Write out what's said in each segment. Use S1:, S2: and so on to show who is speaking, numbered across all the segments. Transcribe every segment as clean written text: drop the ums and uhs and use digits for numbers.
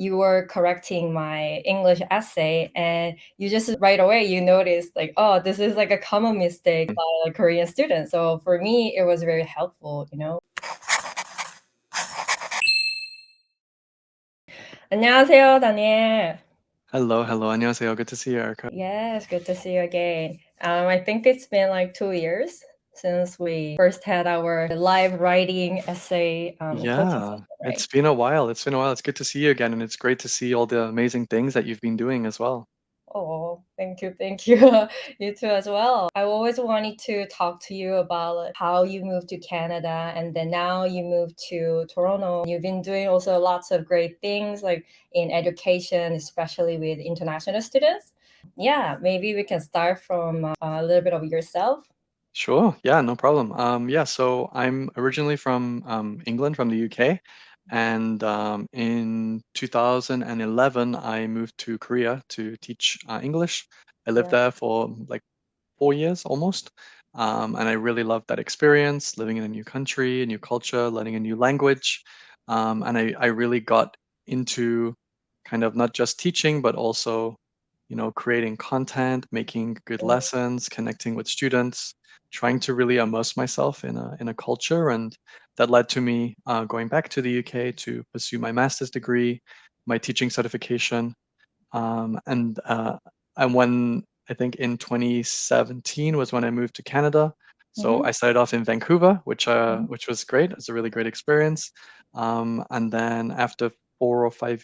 S1: you were correcting my English essay, and you just right away you noticed like, oh, this is like a common mistake by like Korean students. So for me, it was very helpful. 안녕하세요, 다니엘.
S2: Hello, hello. 안녕하세요. Good to see you, Erica.
S1: Yes, good to see you again. I think it's been like 2 years since we first had our live writing essay coaching
S2: Yeah,
S1: session,
S2: it's
S1: right?
S2: been a while. It's been a while. It's good to see you again, and it's great to see all the amazing things that you've been doing as well.
S1: Oh, thank you, thank you. You too as well. I always wanted to talk to you about like, how you moved to Canada and then now you moved to Toronto. You've been doing also lots of great things like in education, especially with international students. Yeah, maybe we can start from a little bit of yourself.
S2: Sure. Yeah, no problem. Yeah, so I'm originally from England, from the UK, and in 2011 I moved to Korea to teach English. I lived
S1: Yeah.
S2: there for like 4 years almost. And I really loved that experience, living in a new country, a new culture, learning a new language. And I really got into kind of not just teaching, but also, creating content, making good lessons, connecting with students, trying to really immerse myself in a culture. And that led to me going back to the UK to pursue my master's degree, my teaching certification. And when I think in 2017 was when I moved to Canada. So
S1: Mm-hmm.
S2: I started off in Vancouver, which was great. It was a really great experience. And then after 4 or 5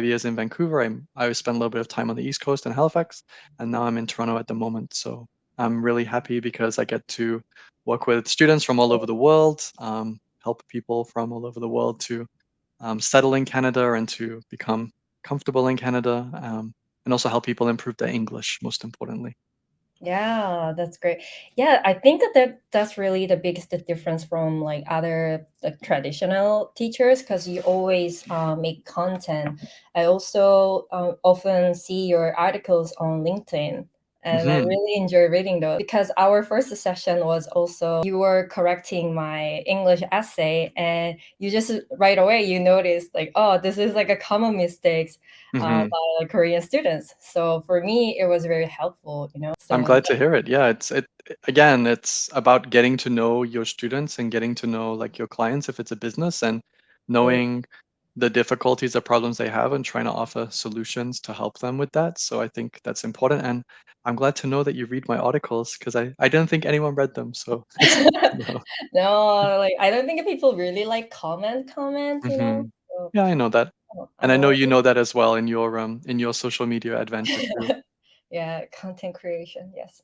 S2: years in Vancouver, I spent a little bit of time on the East Coast in Halifax, and now I'm in Toronto at the moment. So I'm really happy because I get to work with students from all over the world, help people from all over the world to settle in Canada and to become comfortable in Canada, and also help people improve their English, most importantly.
S1: Yeah, that's great. Yeah, I think that's really the biggest difference from like other like traditional teachers because you always make content. I also often see your articles on LinkedIn. And I
S2: Hmm.
S1: really enjoy reading those because our first session was also you were correcting my English essay, and you just right away you noticed like, oh, this is like a common mistake
S2: Hmm.
S1: by like, Korean students. So for me, it was very helpful.
S2: I'm
S1: So
S2: glad to hear it. Yeah, again, it's about getting to know your students and getting to know like your clients if it's a business, and
S1: yeah.
S2: knowing the difficulties or problems they have and trying to offer solutions to help them with that. So I think that's important. And I'm glad to know that you read my articles because I didn't think anyone read them. So it's good to know.
S1: No, like I don't think people really like comment.
S2: Hmm.
S1: So
S2: Yeah, I know that. And
S1: I'm
S2: I know
S1: always
S2: you know that as well in your social media adventure too.
S1: yeah, content creation, yes.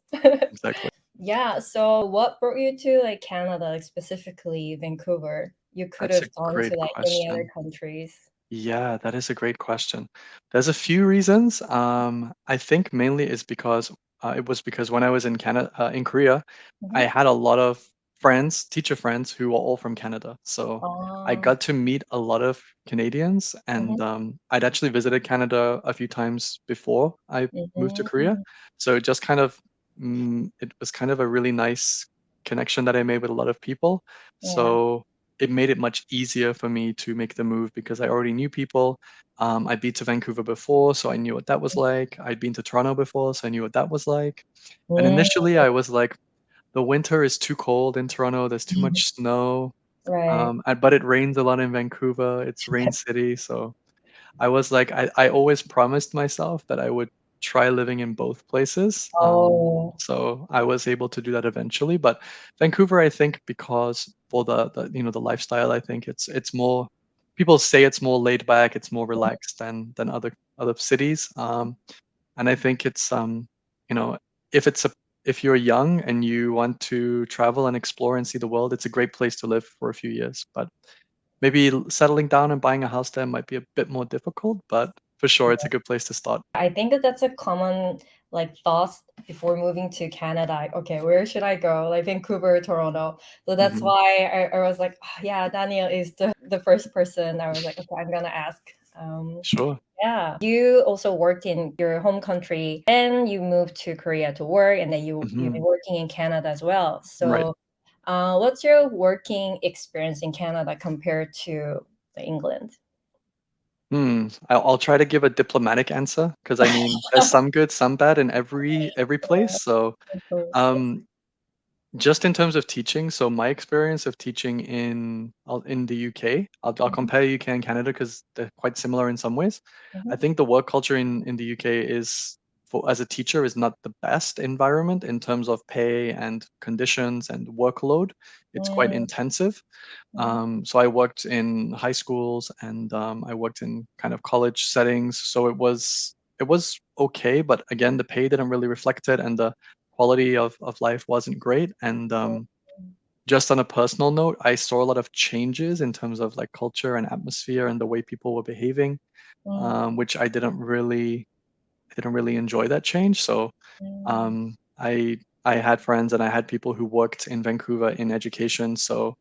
S2: Exactly.
S1: Yeah, so what brought you to like Canada, like specifically Vancouver? You could
S2: That's a
S1: have gone to
S2: great
S1: like any other
S2: question.
S1: countries.
S2: Yeah, that is a great question. There's a few reasons. I think mainly is because it was because when I was in Korea, I
S1: Mhm.
S2: had a lot of friends, teacher friends, who were all from Canada. So I
S1: Oh,
S2: got to meet a lot of Canadians, and
S1: mhm,
S2: I'd actually visited Canada a few times before I moved to Korea.
S1: mhm.
S2: So it was kind of a really nice connection that I made with a lot of people.
S1: Yeah.
S2: So it made it much easier for me to make the move because I already knew people. I'd been to Vancouver before, so I knew what that was like. I'd been to Toronto before, so I knew what that was like. And
S1: Mm,
S2: initially, I was like, the winter is too cold in Toronto. There's too much snow.
S1: right.
S2: But it rains a lot in Vancouver. It's rain city, so I was like, I always promised myself that I would try living in both places.
S1: Oh,
S2: So I was able to do that eventually. But Vancouver, I think, because for the lifestyle, I think it's more. People say it's more laid back, it's more relaxed than other cities. And I think it's you know, if if you're young and you want to travel and explore and see the world, it's a great place to live for a few years. But maybe settling down and buying a house there might be a bit more difficult, but for sure, it's a good place to start.
S1: I think that that's a common like thoughts before moving to Canada. Like, okay, where should I go? Like Vancouver, Toronto. So that's
S2: Hmm.
S1: why I was like, "Ah, yeah, Daniel is the first person. I was like, okay, I'm gonna ask.
S2: Sure.
S1: Yeah. You also worked in your home country, and you moved to Korea to work, and then you've been
S2: Hmm.
S1: working in Canada as well.
S2: Right.
S1: So, what's your working experience in Canada compared to England?
S2: I'll try to give a diplomatic answer because I mean, there's some good, some bad in every place. So,
S1: Of course, yes.
S2: um, just in terms of teaching, so my experience of teaching in the UK, I'll
S1: Mhm,
S2: compare UK and Canada because they're quite similar in some ways. I
S1: mhm,
S2: think the work culture in the UK is for as a teacher is not the best environment in terms of pay and conditions and workload. It's quite
S1: mm,
S2: intensive.
S1: mhm,
S2: So I worked in high schools and I worked in kind of college settings. So it was okay, but again, the pay didn't really reflect it, and the quality of life wasn't great. And just on a personal note, I saw a lot of changes in terms of like culture and atmosphere and the way people were behaving,
S1: mm,
S2: which I didn't really enjoy that change. So
S1: mm,
S2: I had friends and I had people who worked in Vancouver in education, so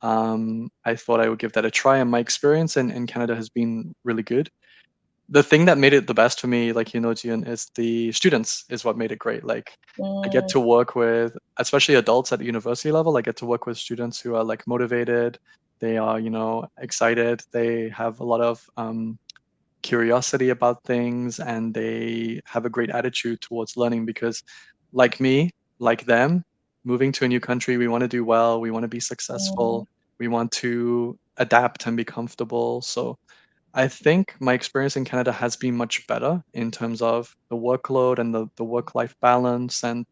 S2: I thought I would give that a try. And my experience in Canada has been really good. The thing that made it the best for me, like Jian, is the students is what made it great. Like I get
S1: mm,
S2: to work with, especially adults at the university level. I get to work with students who are like motivated. They are, excited. They have a lot of curiosity about things and they have a great attitude towards learning because like me, like them, moving to a new country, we want to do well, we want to be
S1: mm,
S2: successful, we want to adapt and be comfortable. So I think my experience in Canada has been much better in terms of the workload and the work-life balance, and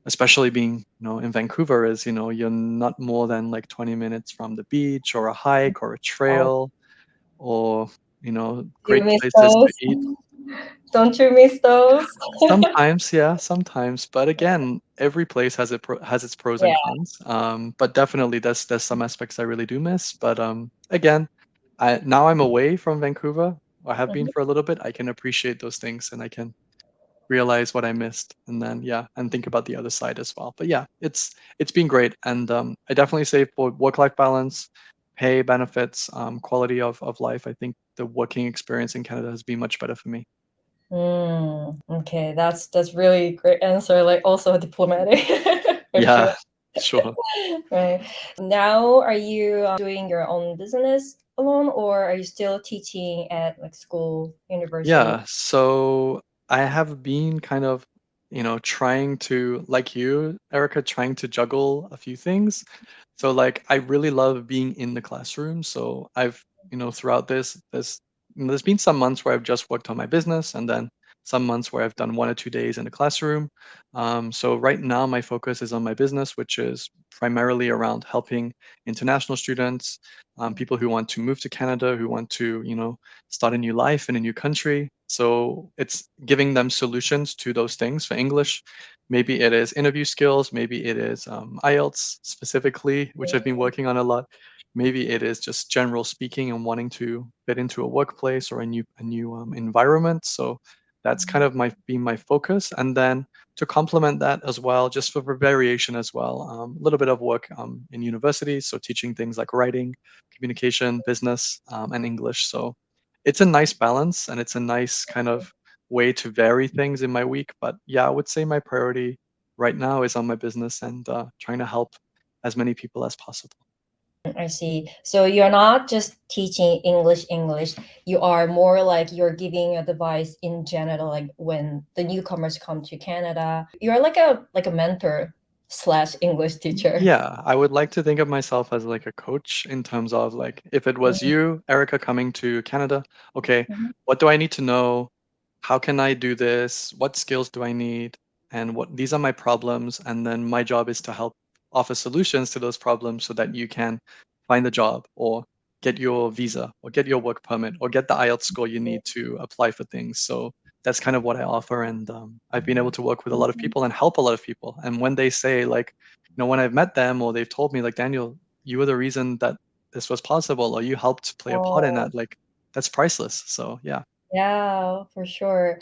S2: especially being, in Vancouver is, you're not more than like 20 minutes from the beach or a hike or a
S1: oh,
S2: trail or,
S1: do you
S2: great
S1: miss
S2: places to
S1: those?
S2: eat.
S1: Don't you miss those?
S2: Sometimes, yeah, sometimes. But again, every place has its pros
S1: Yeah.
S2: and cons. But definitely there's some aspects I really do miss. But again, now I'm away from Vancouver. I have been
S1: Mhm.
S2: for a little bit. I can appreciate those things and I can realize what I missed and then yeah, and think about the other side as well. But yeah, it's been great. And I definitely say for work-life balance, pay, benefits, quality of life, I think the working experience in Canada has been much better for me.
S1: Okay, that's really great answer. Like also diplomatic for sure.
S2: Yeah, sure.
S1: Right. Now, are you doing your own business alone, or are you still teaching at like school, university?
S2: Yeah, so I have been kind of, trying to, like you, Erica, trying to juggle a few things. So like I really love being in the classroom. So I've, throughout there's been some months where I've just worked on my business and then some months where I've done 1 or 2 days in the classroom. So right now my focus is on my business, which is primarily around helping international students, people who want to move to Canada, who want to, start a new life in a new country. So it's giving them solutions to those things. For English, maybe it is interview skills, maybe it is IELTS specifically, which I've been working on a lot. Maybe it is just general speaking and wanting to fit into a workplace or a new environment. So that's kind of my focus. And then to complement that as well, just for variation as well, a little bit of work in university, so teaching things like writing, communication, business, and English. So it's a nice balance and it's a nice kind of way to vary things in my week. But yeah, I would say my priority right now is on my business and trying to help as many people as possible.
S1: I see. So you're not just teaching English. You are more like you're giving advice in general, like when the newcomers come to Canada. You're like a mentor slash English teacher.
S2: Yeah, I would like to think of myself as like a coach in terms of like if it was
S1: Mhm,
S2: you, Erica, coming to Canada, okay,
S1: mhm,
S2: what do I need to know? How can I do this? What skills do I need? And what these are my problems. And then my job is to help offer solutions to those problems so that you can find a job or get your visa or get your work permit or get the IELTS score you need to apply for things. So that's kind of what I offer. And I've been able to work with a lot of
S1: mhm.
S2: people and help a lot of people. And when they say like, when I've met them or they've told me like, Daniel, you were the reason that this was possible or you helped play a part in
S1: Oh,
S2: that, like that's priceless. So yeah.
S1: yeah, for sure.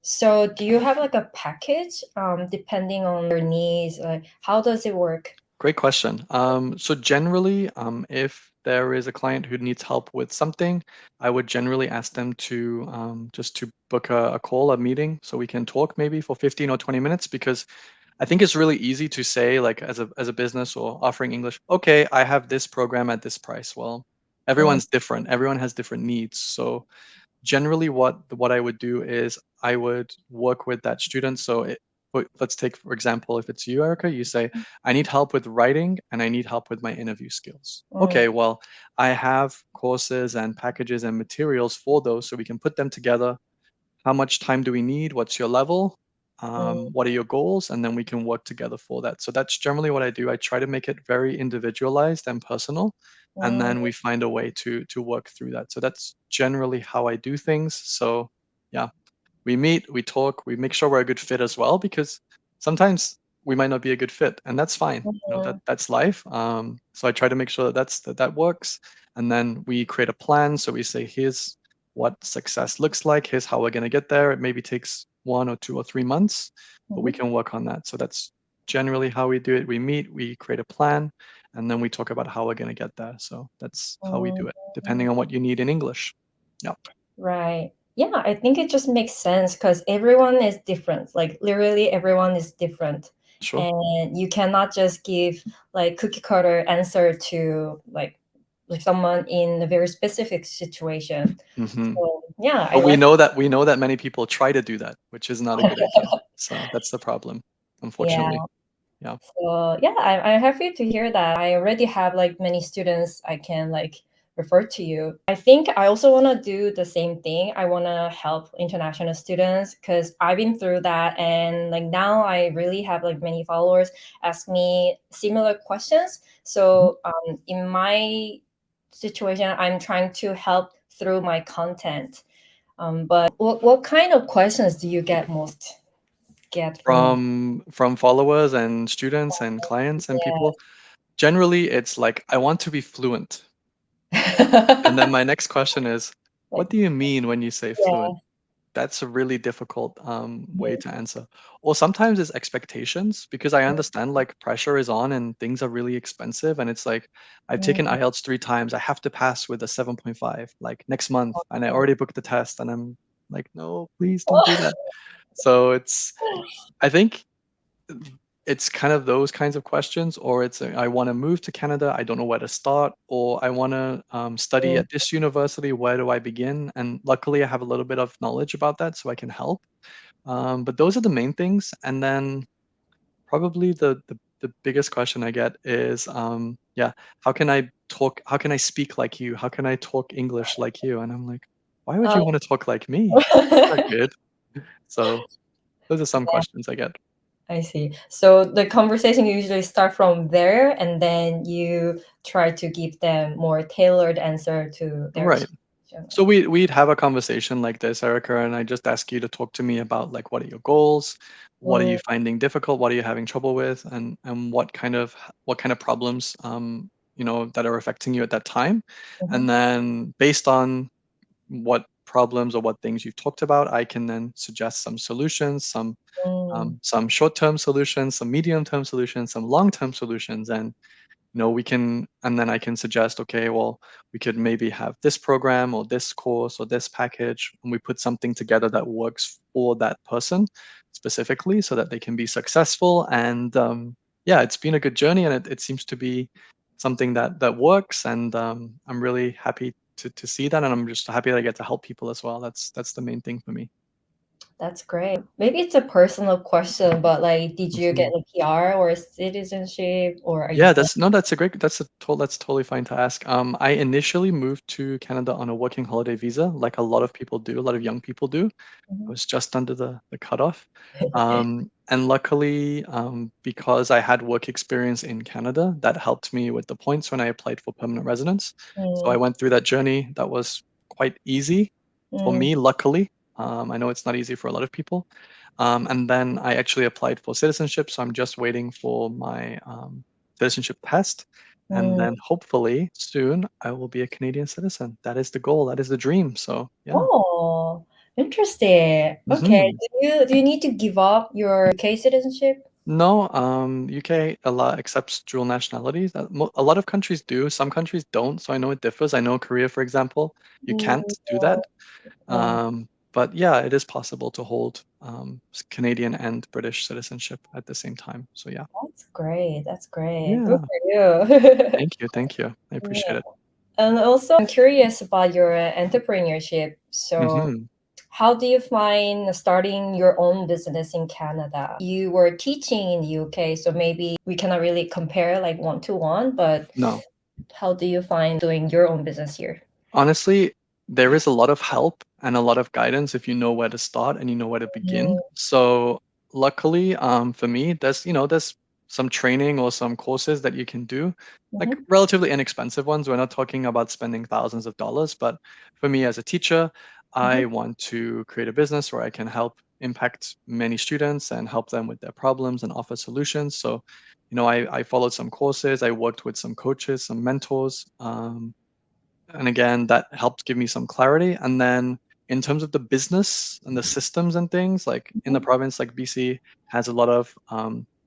S1: So do you have like a package depending on your needs? Like how does it work?
S2: Great question. So generally, if there is a client who needs help with something, I would generally ask them to just to book a call, a meeting, so we can talk maybe for 15 or 20 minutes because I think it's really easy to say like as a business or offering English, okay, I have this program at this price. Well,
S1: Mm,
S2: everyone's different. Everyone has different needs. So generally what I would do is I would work with that student. So let's take, for example, if it's you, Erica, you say, I need help with writing and I need help with my interview skills.
S1: Mm,
S2: Okay, well, I have courses and packages and materials for those, so we can put them together. How much time do we need? What's your level?
S1: mm,
S2: What are your goals? And then we can work together for that. So that's generally what I do. I try to make it very individualized and personal, and then
S1: mm,
S2: we find a way to work through that. So that's generally how I do things. So yeah, we meet, we talk, we make sure we're a good fit as well, because sometimes we might not be a good fit, and that's fine.
S1: mhm,
S2: That's life. So I try to make sure that works, and then we create a plan. So we say, here's what success looks like. Here's how we're going to get there. It maybe takes 1 or 2 or 3 months, but we
S1: mhm,
S2: can work on that. So that's generally how we do it. We meet, we create a plan, and then we talk about how we're going to get there. So that's how we do it, depending
S1: mhm.
S2: on what you need in English. Yeah,
S1: Right. Yeah, I think it just makes sense because everyone is different. Like literally everyone is different.
S2: sure.
S1: And you cannot just give like cookie cutter answer to like someone in a very specific situation.
S2: Hmm.
S1: So yeah, I
S2: But
S1: like
S2: we know that many people try to do that, which is not a good idea. So that's the problem,
S1: yeah.
S2: unfortunately. Yeah.
S1: So yeah, I'm happy to hear that. I already have like many students I can like refer to you. I think I also want to do the same thing. I want to help international students because I've been through that, and like now I really have like many followers ask me similar questions.
S2: Mhm.
S1: So in my situation, I'm trying to help through my content. But what kind of questions do you get from?
S2: From followers and students and clients and
S1: Yeah.
S2: people, generally it's like, I want to be fluent. And then my next question is, what
S1: Like,
S2: do you mean when you say
S1: yeah.
S2: fluent? That's a really difficult way
S1: Mhm,
S2: to answer. Or sometimes it's expectations, because I understand like pressure is on and things are really expensive. And it's like, I've taken
S1: mhm,
S2: IELTS 3 times. I have to pass with a 7.5 like next month. And I
S1: mhm.
S2: already booked the test. And I'm like, no, please don't do that. So I think it's kind of those kinds of questions, or it's I want to move to Canada, I don't know where to start, or I want to study
S1: Mm,
S2: at this university, where do I begin? And luckily, I have a little bit of knowledge about that, so I can help. But those are the main things, and then probably the biggest question I get is, yeah, how can I talk? How can I speak like you? How can I talk English like you? And I'm like, why would
S1: um,
S2: you want to talk like me? That's not good. So those are some
S1: yeah,
S2: questions I get.
S1: I see. So the conversation usually start from there, and then you try to give them more tailored answer to their
S2: Right.
S1: situation.
S2: So we'd have a conversation like this, Erica, and I just ask you to talk to me about like, what are your goals? What are
S1: Mm,
S2: you finding difficult? What are you having trouble with? And what kind of problems that are affecting you at that time? And
S1: mhm,
S2: then based on what problems or what things you've talked about, I can then suggest some solutions,
S1: mm,
S2: some short-term solutions, some medium-term solutions, some long-term solutions, and we can, and then I can suggest, okay, well, we could maybe have this program or this course or this package, and we put something together that works for that person specifically, so that they can be successful. And yeah, it's been a good journey, and it seems to be something that works. And I'm really happy to see that, and I'm just happy that I get to help people as well. That's the main thing for me.
S1: that's great. Maybe it's a personal question, but like, did you get
S2: Mhm.
S1: a PR or a citizenship, or are you
S2: Yeah,
S1: planning?
S2: that's totally fine to ask. I initially moved to Canada on a working holiday visa, like a lot of people do, a lot of young people do. I
S1: Mhm.
S2: was just under the cutoff. And luckily, because I had work experience in Canada, that helped me with the points when I applied for permanent residence. So I
S1: Mm,
S2: went through that journey. That was quite easy for
S1: mm,
S2: me, luckily. I know it's not easy for a lot of people. And then I actually applied for citizenship, so I'm just waiting for my citizenship test. And
S1: mm.
S2: then hopefully soon I will be a Canadian citizen. That is the goal. That is the dream. So yeah.
S1: Oh, interesting. Okay.
S2: Hmm.
S1: Do you need to give up your UK citizenship?
S2: No, UK a lot accepts dual nationalities. A lot of countries do. Some countries don't. So I know it differs. I know Korea, for example, you
S1: Mm,
S2: can't do that.
S1: mm.
S2: But yeah, it is possible to hold Canadian and British citizenship at the same time. So yeah.
S1: That's great. That's great. Good
S2: Yeah.
S1: for you.
S2: Thank you. Thank you. I
S1: Yeah.
S2: appreciate it.
S1: And also, I'm curious about your entrepreneurship. So,
S2: Mhm.
S1: how do you find starting your own business in Canada? You were teaching in the UK, so maybe we cannot really compare like one to one, but
S2: No.
S1: how do you find doing your own business here?
S2: Honestly, there is a lot of help and a lot of guidance if you know where to start and you know where to begin.
S1: Mm,
S2: So luckily, for me, there's some training or some courses that you can do, like
S1: mhm,
S2: relatively inexpensive ones. We're not talking about spending thousands of dollars, but for me as a teacher,
S1: mhm,
S2: I want to create a business where I can help impact many students and help them with their problems and offer solutions. So, I followed some courses, I worked with some coaches, some mentors. And again, that helped give me some clarity. And then in terms of the business and the systems and things, like in the
S1: mhm.
S2: province, like BC has a lot of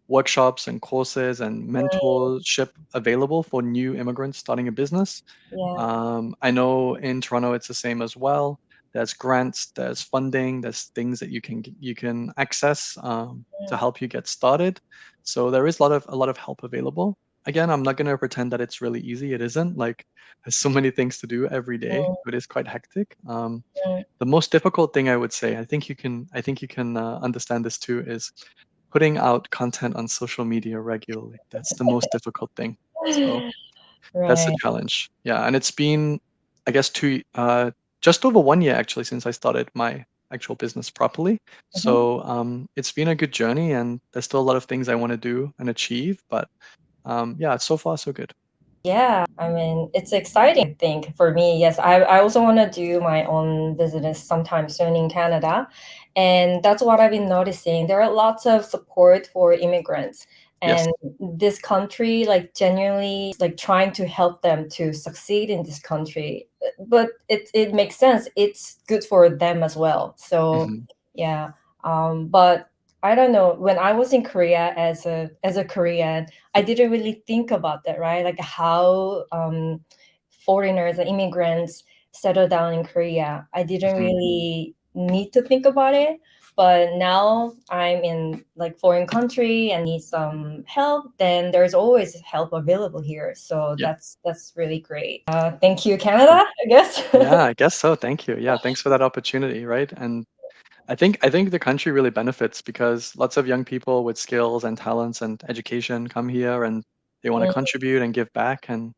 S2: workshops and courses and
S1: Mm,
S2: mentorship available for new immigrants starting a business.
S1: yeah.
S2: I know in Toronto it's the same as well. There's grants, there's funding, there's things that you can access to
S1: Mm,
S2: help you get started. So there is a lot of help available. Again, I'm not going to pretend that it's really easy. It isn't. Like there's so many things to do every day.
S1: mm,
S2: It is quite hectic.
S1: mm.
S2: The most difficult thing I would say, I think you can understand this too, is putting out content on social media regularly. That's the most difficult thing. So that's the
S1: Right.
S2: challenge. Yeah, and it's been, I guess, just over 1 year actually since I started my actual business properly.
S1: Mhm.
S2: So it's been a good journey, and there's still a lot of things I want to do and achieve. But yeah, so far so good.
S1: Yeah, I mean, it's exciting, I think, for me. Yes, I also want to do my own business sometime soon in Canada. And that's what I've been noticing. There are lots of support for immigrants.
S2: Yes.
S1: And this country, like, genuinely, like, trying to help them to succeed in this country. But it makes sense. It's good for them as well. So,
S2: Hmm.
S1: yeah. But I don't know. When I was in Korea as a Korean, I didn't really think about that, right? Like how foreigners and immigrants settle down in Korea. I didn't
S2: Hmm.
S1: really need to think about it. But now I'm in like foreign country and need some help, then there's always help available here. So
S2: Yeah.
S1: that's really great. Thank you, Canada, I guess.
S2: Yeah, I guess so. Thank you. Yeah, thanks for that opportunity, right? And I think the country really benefits because lots of young people with skills and talents and education come here and they want to contribute and give back and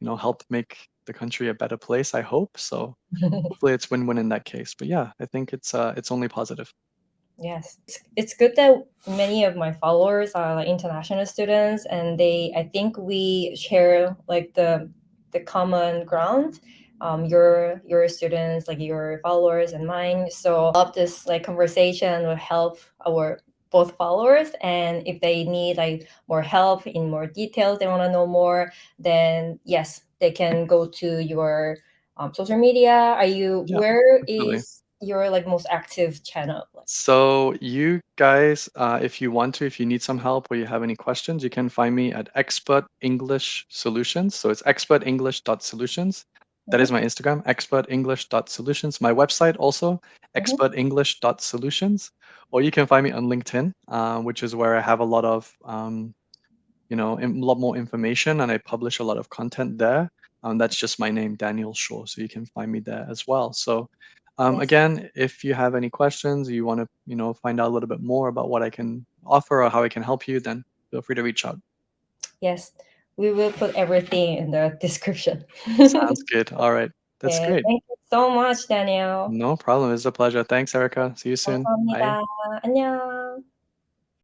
S2: help make the country a better place, I hope. So
S1: Mm.
S2: hopefully it's win-win in that case. But yeah, I think it's only positive.
S1: Yes, it's good that many of my followers are like international students, and I think we share like the common ground. Your students, like your followers and mine. So I hope this like conversation will help our both followers, and if they need like more help in more details, they want to know more, then yes, they can go to your social media. Are you
S2: Yeah,
S1: where
S2: absolutely.
S1: is your like most active channel? Like,
S2: So you guys, if you need some help or you have any questions, you can find me at Expert English Solutions. So it's expertenglish.solutions. That is
S1: mhm,
S2: my Instagram, expertenglish.solutions. My website also,
S1: mhm.
S2: expertenglish.solutions. Or you can find me on LinkedIn, which is where I have a lot of a lot more information, and I publish a lot of content there. That's just my name, Daniel Shaw, so you can find me there as well. So,
S1: Yes,
S2: again, if you have any questions, you want to, find out a little bit more about what I can offer or how I can help you, then feel free to reach out.
S1: yes. We will put everything in the description.
S2: Sounds good. All right. That's
S1: 네,
S2: great.
S1: thank you so much, Daniel.
S2: No problem. It's a pleasure. Thanks, Erica. See you soon. Bye.
S1: 감사합니다. 안녕.